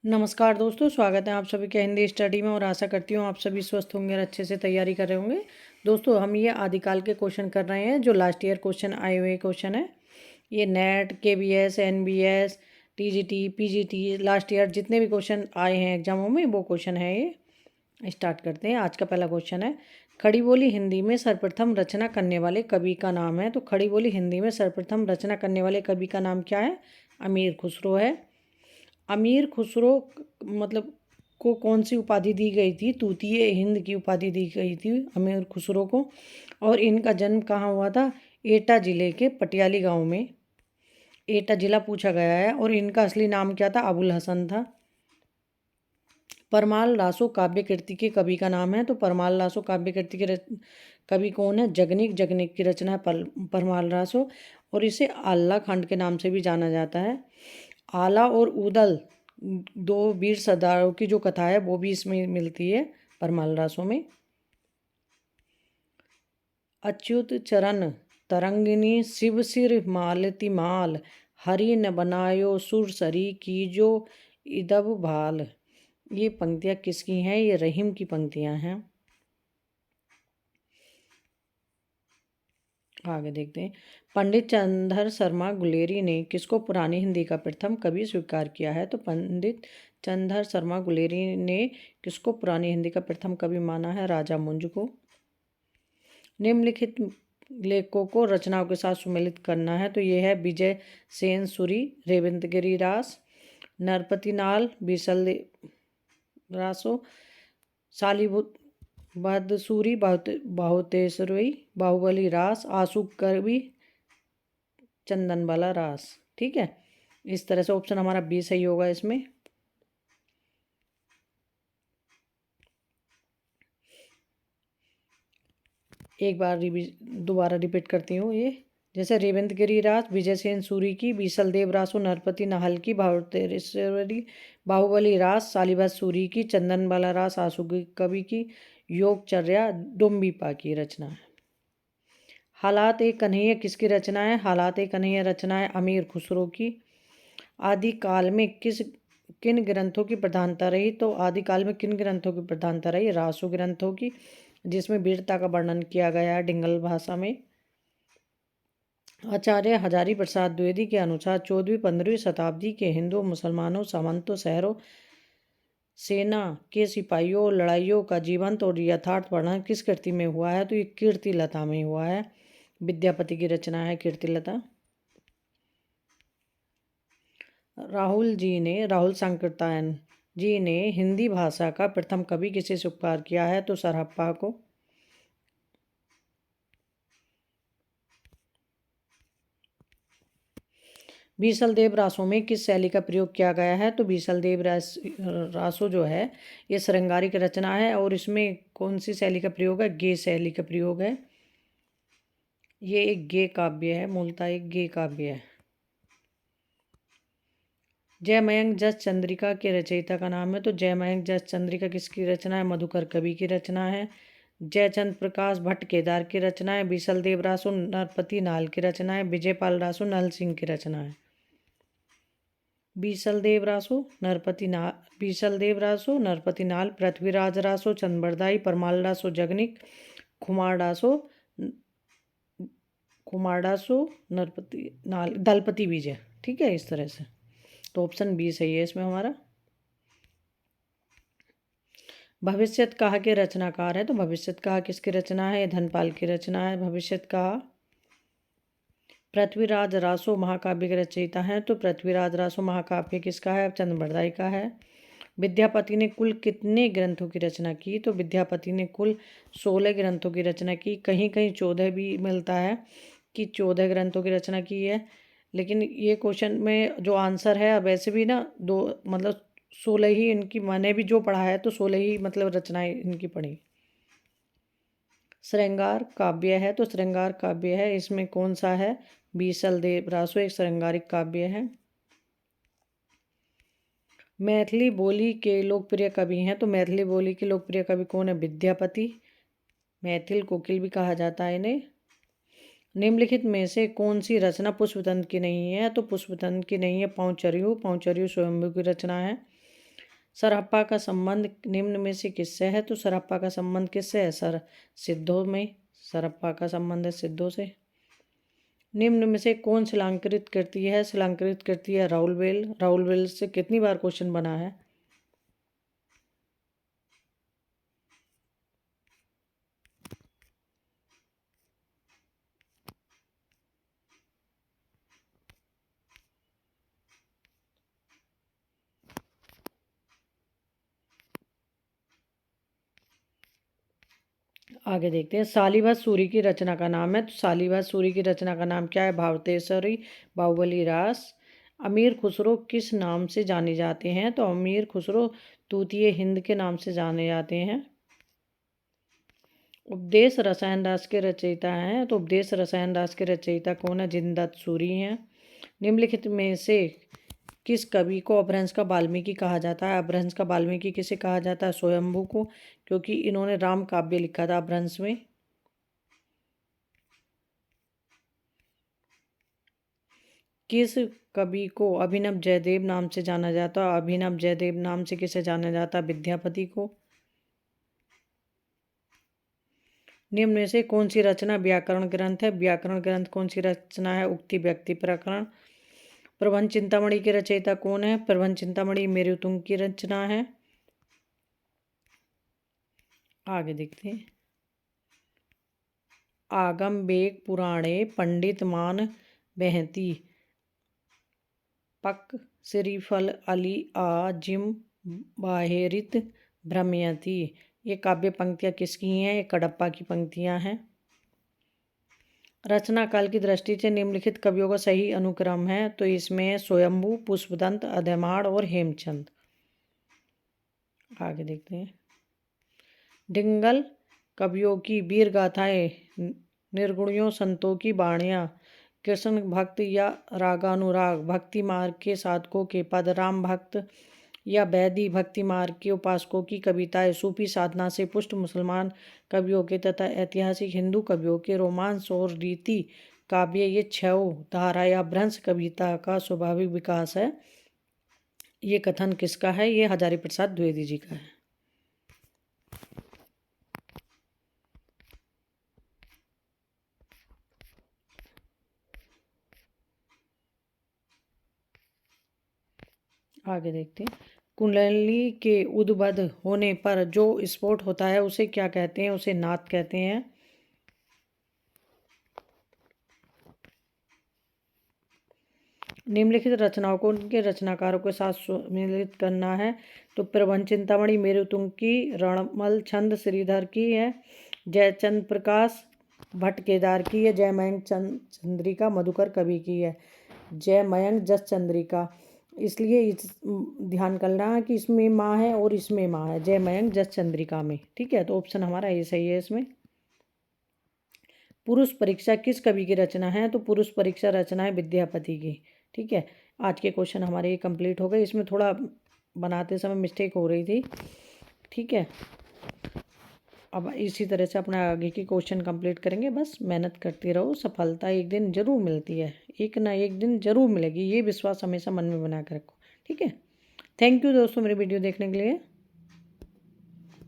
नमस्कार दोस्तों, स्वागत है आप सभी के हिंदी स्टडी में और आशा करती हूँ आप सभी स्वस्थ होंगे और अच्छे से तैयारी कर रहे होंगे। दोस्तों, हम ये आदिकाल के क्वेश्चन कर रहे हैं जो लास्ट ईयर क्वेश्चन आए हुए क्वेश्चन है। ये net, KBS, NBS, TGT, PGT last year जितने भी क्वेश्चन आए हैं एग्जामों में वो क्वेश्चन है ये। स्टार्ट करते हैं। आज का पहला क्वेश्चन है, खड़ी बोली हिंदी में सर्वप्रथम रचना करने वाले कवि का नाम है। तो खड़ी बोली हिंदी में सर्वप्रथम रचना करने वाले कवि का नाम क्या है? अमीर खुसरो है। अमीर खुसरो मतलब को कौन सी उपाधि दी गई थी? तूतीय हिंद की उपाधि दी गई थी अमीर खुसरो को। और इनका जन्म कहाँ हुआ था? एटा जिले के पटियाली गांव में। एटा जिला पूछा गया है। और इनका असली नाम क्या था? अबुल हसन था। परमाल रासो काव्य कृति के कवि का नाम है। तो परमाल रासो काव्य कृति के कवि कौन है? जगनिक। जगनिक की रचना है परमाल रासो। और इसे आल्ला खंड के नाम से भी जाना जाता है। आला और उदल दो वीर सरदारों की जो कथा है वो भी इसमें मिलती है परमाल रासो में। अच्युत चरण तरंगिनी शिव सिर मालती माल, हरि न बनायो सुर सरी कीजो इदब भाल। ये पंक्तियाँ किसकी हैं? ये रहीम की पंक्तियाँ हैं। आगे देखते हैं। पंडित चंद्र शर्मा गुलेरी ने किसको पुरानी हिंदी का प्रथम कवि स्वीकार किया है? तो पंडित चंद्र शर्मा गुलेरी ने किसको पुरानी हिंदी का प्रथम कवि माना है? राजा मुंज को। निम्नलिखित लेखकों को रचनाओं के साथ सुमेलित करना है। तो ये है विजय सेन सूरी, रेवंत गिरिरास, नरपति नाल, बीसल रासो, शालीभूत बदसूरी, बाहुतेश्वरी, बाहुबली रास, आशु कवि, चंदन वाला रास। ठीक है, इस तरह से ऑप्शन हमारा बी सही होगा इसमें। एक बार दोबारा रिपीट करती हूँ ये। जैसे रेवंत गिरिराज, विजय सेन सूरी की, बीसल देव रासो, नरपति नाहल की, बाहुतेश्वरी, बाहुबली रास, शालीभात सूरी की, चंदन वाला रास आशु कवि की, योगचर्या डोम्बीपा की रचना है। हालात ए कन्हैया किसकी रचना है? हालात ए कन्हैया रचना है अमीर खुसरो की। आदिकाल में किन ग्रंथों की प्रधानता रही? तो आदिकाल में किन ग्रंथों की प्रधानता रही? रासो ग्रंथों की, जिसमें वीरता का वर्णन किया गया है डिंगल भाषा में। आचार्य हजारी प्रसाद द्विवेदी के अनुसार 14वीं-15वीं शताब्दी के हिंदुओं, मुसलमानों, सामंतों, शहरों, सेना के सिपाहियों और लड़ाइयों का जीवंत और यथार्थ वर्णन किस कृति में हुआ है? तो ये कीर्तिलता में हुआ है। विद्यापति की रचना है कीर्तिलता। राहुल सांकृत्यायन जी ने हिंदी भाषा का प्रथम कवि किसे स्वीकार किया है? तो सरहप्पा को। बीसल देव रासों में किस शैली का प्रयोग किया गया है? तो बीसल देव रासो जो है ये श्रृंगारिक रचना है। और इसमें कौन सी शैली का प्रयोग है? गे शैली का प्रयोग है। ये एक गे काव्य है, मूलतः एक गे काव्य है। जयमयंक जस चंद्रिका के रचयिता का नाम है। तो जयमयंक जस चंद्रिका किसकी रचना है? मधुकर कवि की रचना है। जयचंद प्रकाश भट्ट केदार की रचना है। बीसल देव रासो नरपति नाल की रचना है। विजयपाल रासो नल सिंह की रचना है। बीसल देव रासो, नरपति नाल, पृथ्वीराज रासो, चंद्रबरदाई, परमाल रासो जगनिक, खुमार डासो नरपति नाल, दलपति विजय। ठीक है, इस तरह से। तो ऑप्शन बी सही है इसमें हमारा। भविष्यत कहा के रचनाकार है। तो भविष्यत कहा किसकी रचना है? धनपाल की रचना है भविष्यत कहा। पृथ्वीराज रासो महाकाव्य के रचयिता हैं। तो पृथ्वीराज रासो महाकाव्य किसका है? चंद्रबरदाई का है। विद्यापति ने कुल कितने ग्रंथों की रचना की? तो विद्यापति ने कुल 16 ग्रंथों की रचना की। कहीं कहीं 14 भी मिलता है कि 14 ग्रंथों की रचना की है। लेकिन ये क्वेश्चन में जो आंसर है, वैसे भी ना दो मतलब 16 ही इनकी, मैंने भी जो पढ़ा है तो 16 ही मतलब रचनाएं इनकी पढ़ी। श्रृंगार काव्य है। तो श्रृंगार काव्य है, इसमें कौन सा है? बीसल देव रासो एक श्रृंगारिक काव्य है। मैथिली बोली के लोकप्रिय कवि हैं। तो मैथिली बोली के लोकप्रिय कवि कौन है? विद्यापति। मैथिल कोकिल भी कहा जाता है इन्हें। निम्नलिखित में से कौन सी रचना पुष्पतंत्र की नहीं है? तो पुष्पतंत्र की नहीं है पांचचर्यु। पांचचर्यु स्वयंभू की रचना है। सरहप्पा का संबंध निम्न में से किससे है? तो सरहप्पा का संबंध किससे है? सिद्धों में सरहप्पा का संबंध है सिद्धों से। निम्न में से कौन शिलांकृत कृति है? शिलांकृत कृति है राउलवेल। राउलवेल से कितनी बार क्वेश्चन बना है? आगे देखते हैं। शालिवाहन सूरी की रचना का नाम है। तो शालिवाहन सूरी की रचना का नाम क्या है? भावतेश्वरी, बाहुबली रास। अमीर खुसरो किस नाम से जाने जाते हैं? तो अमीर खुसरो तूतीय हिंद के नाम से जाने जाते हैं। उपदेश रसायन रास के रचयिता हैं। तो उपदेश रसायन रास के रचयिता कौन है? जिनदत्त सूरी हैं। निम्नलिखित में से किस कवि को अपभ्रंश का वाल्मीकि कहा जाता है? अपभ्रंश का वाल्मीकि किसे कहा जाता है? स्वयंभू को, क्योंकि इन्होंने राम काव्य लिखा था अपभ्रंश में। किस कवि को अभिनव जयदेव नाम से जाना जाता है? अभिनव जयदेव नाम से किसे जाना जाता है? विद्यापति को। निम्न में से कौन सी रचना व्याकरण ग्रंथ है? व्याकरण ग्रंथ कौन सी रचना है? उक्ति व्यक्ति प्रकरण। प्रबंध चिंतामणि के रचयिता कौन है? प्रबंध चिंतामणि मेरुतुंग की रचना है। आगे देखते हैं। आगम बेग पुराणे पंडित मान बहती पक श्रीफल अली आ जिम बाहेरित भ्रमयती। ये काव्य पंक्तियाँ किसकी हैं? ये कडप्पा की पंक्तियाँ हैं। रचना काल की दृष्टि से निम्नलिखित कवियों का सही अनुक्रम है। तो इसमें स्वयंभू, पुष्पदंत, अधेमाड़ और हेमचंद। आगे देखते हैं। डिंगल कवियों की वीर गाथाएं, निर्गुणियों संतों की वाणियाँ, कृष्ण भक्त या रागानुराग, भक्ति मार्ग के साधकों के पद, राम भक्त या वैदी भक्ति मार्ग के उपासकों की कविताएं, सूफी साधना से पुष्ट मुसलमान कवियों के तथा ऐतिहासिक हिंदू कवियों के रोमांस और रीति काव्य, ये छह धारा या भ्रंश कविता का स्वाभाविक विकास है। ये कथन किसका है? ये हजारी प्रसाद द्विवेदी जी का है। आगे देखते हैं। कुंडली के उद्भव होने पर जो स्फोट होता है उसे क्या कहते हैं? उसे नाद कहते हैं। निम्नलिखित रचनाओं को उनके रचनाकारों के साथ सम्मिलित करना है। तो प्रबंध चिंतामणि मेरुतुंग की, रणमल छंद श्रीधर की है, जयचंद प्रकाश भट्ट केदार की है, जयमयंक चंद्रिका मधुकर कवि की है। जयमयंक जस चंद्रिका, इसलिए ध्यान करना कि इसमें माँ है और इसमें माँ है, जयमयंक जस चंद्रिका में। ठीक है, तो ऑप्शन हमारा ये सही है इसमें। पुरुष परीक्षा किस कवि की रचना है? तो पुरुष परीक्षा रचना है विद्यापति की। ठीक है, आज के क्वेश्चन हमारे ये कंप्लीट हो गए। इसमें थोड़ा बनाते समय मिस्टेक हो रही थी। ठीक है, अब इसी तरह से अपना आगे के क्वेश्चन कंप्लीट करेंगे। बस मेहनत करते रहो, सफलता एक दिन जरूर मिलती है, एक ना एक दिन जरूर मिलेगी, ये विश्वास हमेशा मन में बना कर रखो। ठीक है, थैंक यू दोस्तों मेरी वीडियो देखने के लिए।